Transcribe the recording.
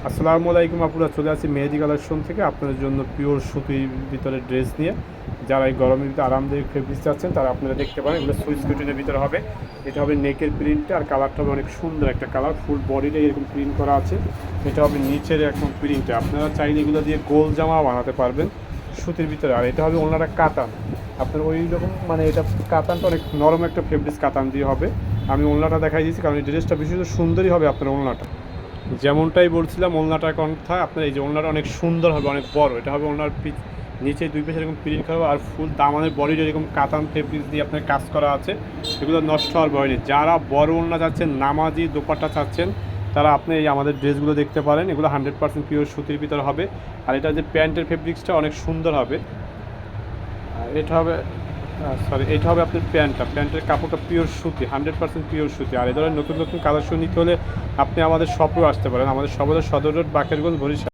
আসসালামু আলাইকুম আপুরা, চলে আসছি মেহেদি কালেকশন থেকে আপনাদের জন্য পিওর সুতির ভিতরে ড্রেস নিয়ে। যারা এই গরমের ভিতরে আরামদায়ক ফেব্রিক চাচ্ছেন তারা আপনারা দেখতে পারেন। এগুলো সুইস কটনের ভিতরে হবে। এটা হবে নেকের প্রিন্টটা, আর কালারটা হবে অনেক সুন্দর একটা কালার, ফুল বডিটাই এরকম প্রিন্ট করা আছে। এটা হবে নিচের একদম প্রিন্টটা, আপনারা চাইলে এগুলো দিয়ে গোল জামা বানাতে পারবেন সুতির ভিতরে। আর এটা হবে ওনারা কাতান, আপনার ওই রকম মানে এটা কাতানটা অনেক নরম একটা ফেব্রিক কাতান দিয়ে হবে। আমি ওলনাটা দেখাই দিয়েছি কারণ এই ড্রেসটা বিশেষ সুন্দরই হবে আপনার ওলনাটা। যেমনটাই বলছিলাম ওলনাটার কথা, আপনার এই যে ওলনাটা অনেক সুন্দর হবে, অনেক বড়। এটা হবে ওলনার নিচে দুই পাশে এরকম প্রিন্ট করা হবে, আর ফুল দামানের বডিটা এরকম কাতান ফেব্রিক দিয়ে আপনার কাজ করা আছে। এগুলো নষ্ট হওয়ার ভয় নেই। যারা বড় ওলনা চাচ্ছেন, নামাজি দোপাট্টা চাচ্ছেন, তারা আপনি এই আমাদের ড্রেসগুলো দেখতে পারেন। এগুলো 100% পিওর সুতির ভিতর হবে। আর এটা যে প্যান্টের ফেব্রিক্সটা অনেক সুন্দর হবে। আর এটা হবে এটা হবে আপনার প্যান্টের কাপড়টা পিওর সুতি, 100% পিওর সুতি। আর এই ধরনের নতুন নতুন কালেকশন নিতে হলে আপনি আমাদের শপেও আসতে পারেন। আমাদের সব হলো সদর রোড, বাকেরগঞ্জ, বরিশাল।